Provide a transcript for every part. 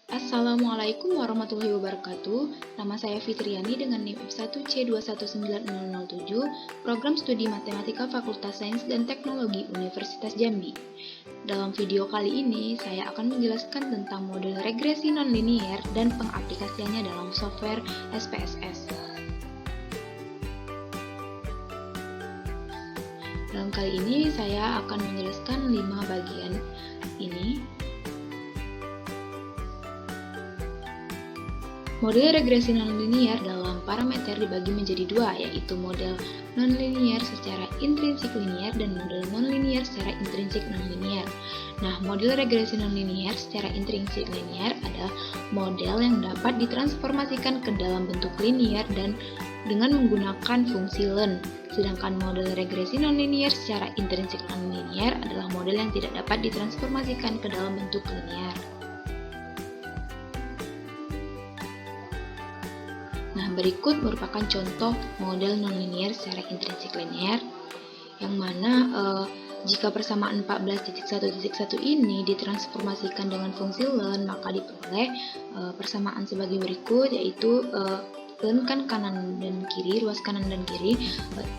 Assalamualaikum warahmatullahi wabarakatuh. Nama saya Fitriani dengan NIM F1C219007, Program Studi Matematika Fakultas Sains dan Teknologi Universitas Jambi. Dalam video kali ini, saya akan menjelaskan tentang model regresi nonlinier dan pengaplikasiannya dalam software SPSS. Dalam kali ini, saya akan menjelaskan 5 bagian ini. Model regresi nonlinier dalam parameter dibagi menjadi dua, yaitu model nonlinier secara intrinsik linier dan model nonlinier secara intrinsik nonlinier. Nah, model regresi nonlinier secara intrinsik linier adalah model yang dapat ditransformasikan ke dalam bentuk linier dan dengan menggunakan fungsi len. Sedangkan model regresi nonlinier secara intrinsik nonlinier adalah model yang tidak dapat ditransformasikan ke dalam bentuk linier. Nah, berikut merupakan contoh model nonlinier secara intrinsik linier, yang mana jika persamaan 14.1.1 ini ditransformasikan dengan fungsi len, maka diperoleh persamaan sebagai berikut, yaitu len kan kanan dan kiri, ruas kanan dan kiri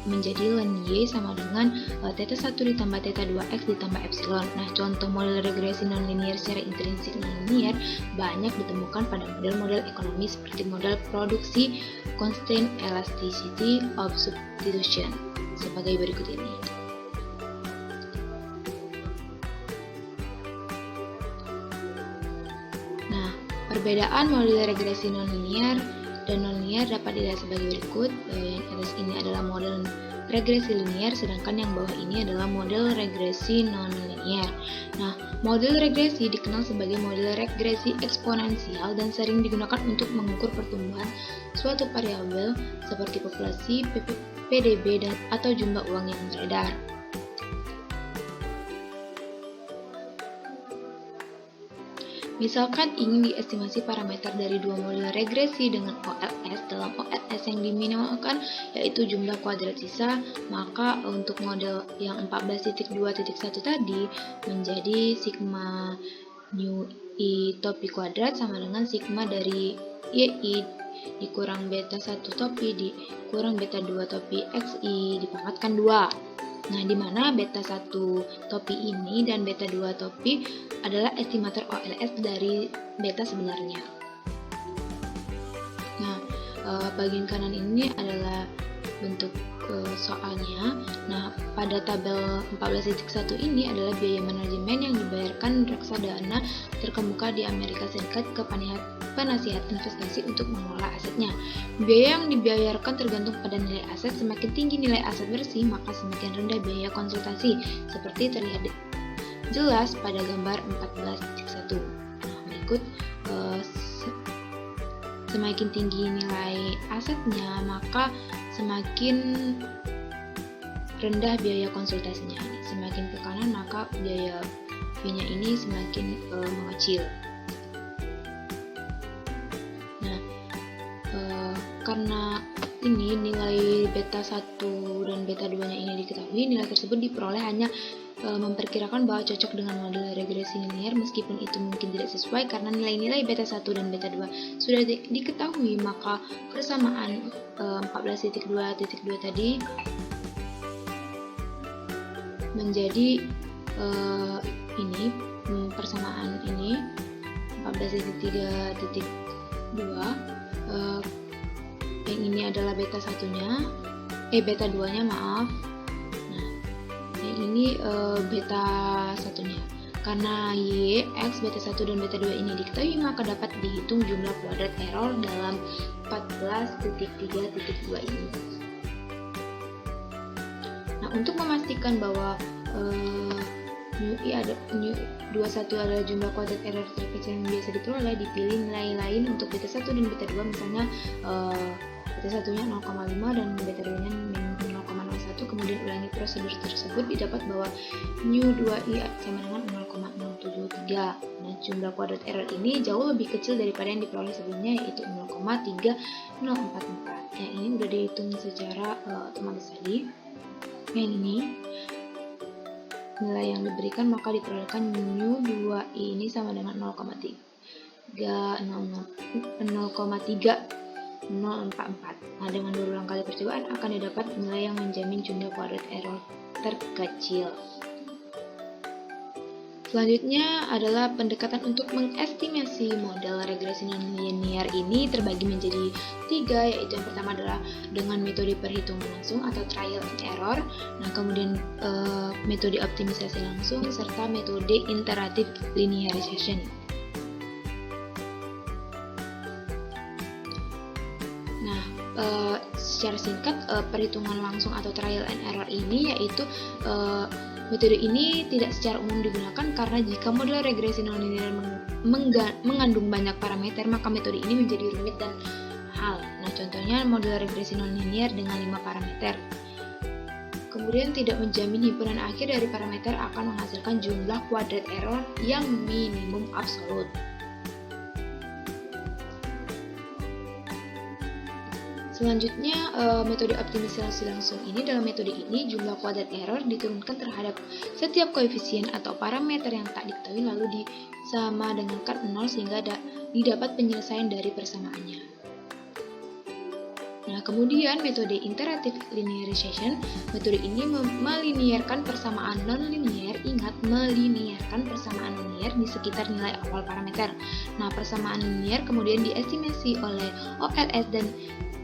menjadi len y sama dengan theta 1 ditambah theta 2x ditambah epsilon. Nah, contoh model regresi nonlinier secara intrinsik nonlinier banyak ditemukan pada model-model ekonomi seperti model produksi constraint elasticity of substitution sebagai berikut ini. Nah, perbedaan model regresi nonlinier dan nonlinier dapat dilihat sebagai berikut. Yang atas ini adalah model regresi linier, sedangkan yang bawah ini adalah model regresi nonlinier. Nah, model regresi dikenal sebagai model regresi eksponensial dan sering digunakan untuk mengukur pertumbuhan suatu variabel seperti populasi, PDB, atau jumlah uang yang beredar. Misalkan ingin diestimasi parameter dari dua model regresi dengan OLS. Dalam OLS yang diminimalkan yaitu jumlah kuadrat sisa, maka untuk model yang 14.2.1 tadi menjadi sigma nu i topi kuadrat sama dengan sigma dari yi dikurang beta 1 topi dikurang beta 2 topi xi dipangkatkan 2. Nah, di mana beta 1 topi ini dan beta 2 topi adalah estimator OLS dari beta sebenarnya. Nah, bagian kanan ini adalah bentuk soalnya. Nah, pada tabel 14.1 ini adalah biaya manajemen yang dibayarkan reksadana terkemuka di Amerika Serikat ke penasihat investasi untuk mengelola asetnya. Biaya yang dibayarkan tergantung pada nilai aset. Semakin tinggi nilai aset bersih, maka semakin rendah biaya konsultasi, seperti terlihat jelas pada gambar 14.1. Nah, berikut semakin tinggi nilai asetnya, maka semakin rendah biaya konsultasinya. Semakin ke kanan, maka biaya fee-nya ini semakin mengecil. Nah, karena ini nilai beta 1 dan beta 2 nya ini diketahui, nilai tersebut diperoleh hanya memperkirakan bahwa cocok dengan model regresi linier, meskipun itu mungkin tidak sesuai karena nilai-nilai beta 1 dan beta 2 sudah diketahui, maka persamaan 14.2.2 tadi menjadi ini persamaan ini 14.3.2 yang ini adalah beta 1-nya beta 2-nya maaf. Nah, yang ini beta 1-nya. Karena y, x, beta 1 dan beta 2 ini diketahui, maka dapat dihitung jumlah kuadrat error dalam 14.3.2 ini. Nah, untuk memastikan bahwa nu 21 adalah jumlah kuadrat error terkecil yang biasa diperoleh, dipilih nilai lain untuk beta 1 dan beta 2, misalnya beta 1-nya 0,5 dan beta 2-nya 0,01, kemudian ulangi prosedur tersebut, didapat bahwa nu 2i sama dengan 0,073. Nah, jumlah kuadrat error ini jauh lebih kecil daripada yang diperoleh sebelumnya, yaitu 0,3044. Yang ini sudah dihitung secara otomatis tadi. Yang ini nilai yang diberikan, maka diperolehkan nu 2i ini sama dengan 0,3 Nah, dengan berulang kali percobaan akan didapat nilai yang menjamin jumlah kuadrat error terkecil. Selanjutnya adalah pendekatan untuk mengestimasi model regresi nonlinear ini terbagi menjadi 3, yaitu yang pertama adalah dengan metode perhitungan langsung atau trial and error, nah kemudian metode optimisasi langsung, serta metode iterative linearization. Nah, secara singkat, perhitungan langsung atau trial and error ini yaitu metode ini tidak secara umum digunakan karena jika model regresi nonlinear mengandung banyak parameter, maka metode ini menjadi rumit dan mahal. Nah, contohnya model regresi nonlinear dengan 5 parameter. Kemudian tidak menjamin himpunan akhir dari parameter akan menghasilkan jumlah kuadrat error yang minimum absolut. Selanjutnya, metode optimisasi langsung ini, dalam metode ini jumlah kuadrat error diturunkan terhadap setiap koefisien atau parameter yang tak diketahui lalu disamadengankan 0 sehingga didapat penyelesaian dari persamaannya. Nah, kemudian metode iterative linearization, metode ini meliniarkan persamaan non-linear, ingat meliniarkan persamaan linear di sekitar nilai awal parameter. Nah, persamaan linear kemudian diestimasi oleh OLS dan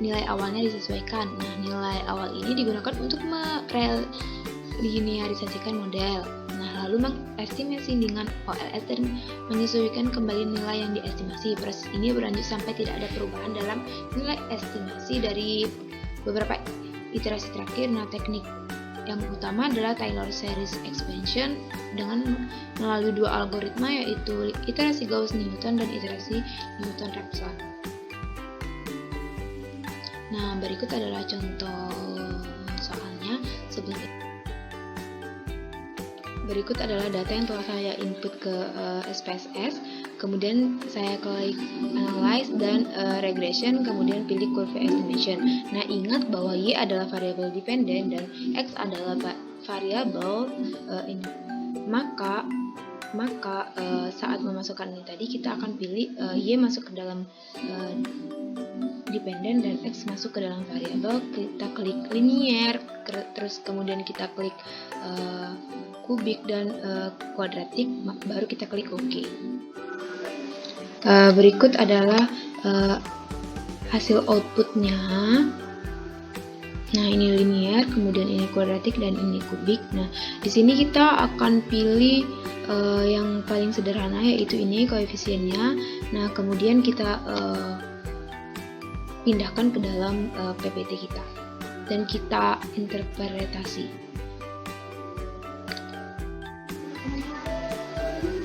nilai awalnya disesuaikan. Nah, nilai awal ini digunakan untuk melinearisasikan model. Nah, lalu mengestimasi dengan OLS dan menyesuaikan kembali nilai yang diestimasi. Proses ini berlanjut sampai tidak ada perubahan dalam nilai estimasi dari beberapa iterasi terakhir. Nah, teknik yang utama adalah Taylor series expansion dengan melalui 2 algoritma, yaitu iterasi Gauss-Newton dan iterasi Newton-Raphson. Nah, berikut adalah contoh soalnya. Berikut adalah data yang telah saya input ke SPSS, kemudian saya klik analyze dan regression, kemudian pilih curve estimation. Nah, ingat bahwa Y adalah variabel dependent dan X adalah variabel maka saat memasukkan ini tadi kita akan pilih Y masuk ke dalam dependent dan X masuk ke dalam variabel. Kita klik linear, terus kemudian kita klik kubik dan kuadratik, baru kita klik OK. Berikut adalah hasil outputnya. Nah, ini linear, kemudian ini kuadratik dan ini kubik. Nah, di sini kita akan pilih yang paling sederhana, yaitu ini koefisiennya. Nah, kemudian kita pindahkan ke dalam PPT kita dan kita interpretasi.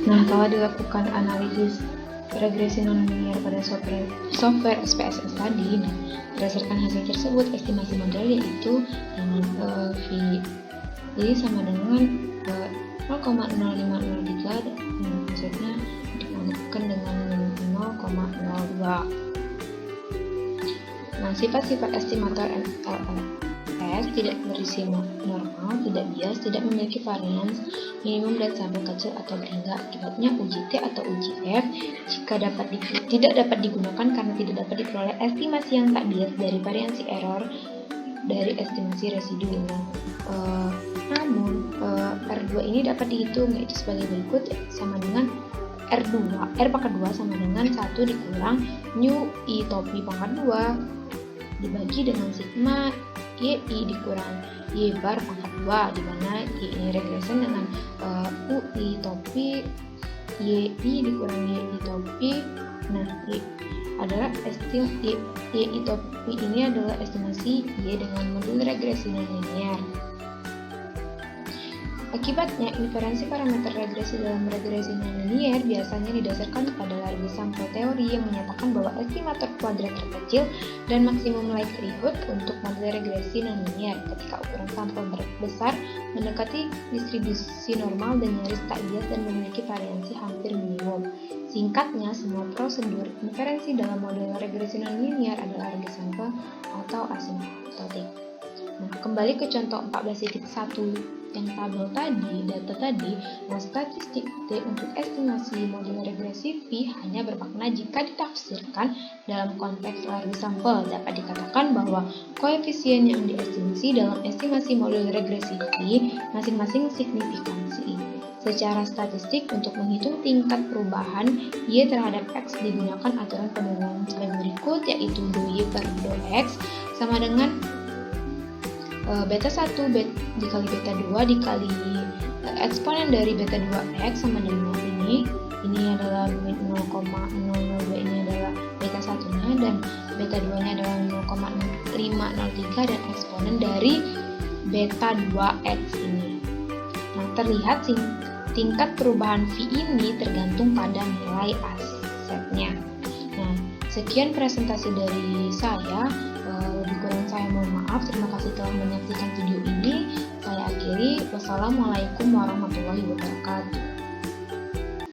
Nah, telah dilakukan analisis regresi nonlinear pada software SPSS tadi. Nah, berdasarkan hasil tersebut, estimasi model yaitu dengan V jadi sama dengan 0,0503, maksudnya dibandingkan dengan 0,02. Nah, sifat-sifat estimator LLS tidak berisi normal, tidak bias, tidak memiliki varians minimum dan sampel kecil atau berhingga. Akibatnya uji T atau uji F tidak dapat digunakan karena tidak dapat diperoleh estimasi yang tak bias dari variansi error dari estimasi residu. Namun R2 ini dapat dihitung, yaitu sebagai berikut, sama dengan R pangkat 2 sama dengan 1 dikurang nu I topi pangkat 2 dibagi dengan sigma Y I dikurang Y bar pangkat 2, di mana Y ini regression dengan UI topi Y I dikurang Y I topi. Nah, Y adalah Y I topi ini adalah estimasi Y dengan modul regresi nonlinear. Akibatnya, inferensi parameter regresi dalam regresi nonlinear biasanya didasarkan pada large sample teori yang menyatakan bahwa estimator kuadrat terkecil dan maksimum likelihood untuk model regresi nonlinear ketika ukuran sampel besar mendekati distribusi normal dan nyaris tak bias dan memiliki variansi hampir minimum. Singkatnya, semua prosedur inferensi dalam model regresi nonlinear adalah large sample atau asimptotik. Nah, kembali ke contoh 14.1 yang tabel tadi, data tadi, nah statistik T untuk estimasi model regresi V hanya bermakna jika ditafsirkan dalam konteks large sampel. Dapat dikatakan bahwa koefisien yang diestimasi dalam estimasi model regresi V masing-masing signifikansi. Secara statistik, untuk menghitung tingkat perubahan Y terhadap X digunakan aturan penurunan sebagai berikut, yaitu dou Y per dou X sama dengan beta 1 dikali beta 2 dikali eksponen dari beta 2x sama dengan ini adalah 0,002, ini adalah beta 1 nya, dan beta 2 nya adalah 0,503 dan eksponen dari beta 2x ini. Nah, terlihat tingkat perubahan V ini tergantung pada nilai asetnya. Nah, sekian presentasi dari saya. Lebih kurang saya mohon maaf. Terima kasih telah menyaksikan video ini. Saya akhiri. Wassalamualaikum warahmatullahi wabarakatuh.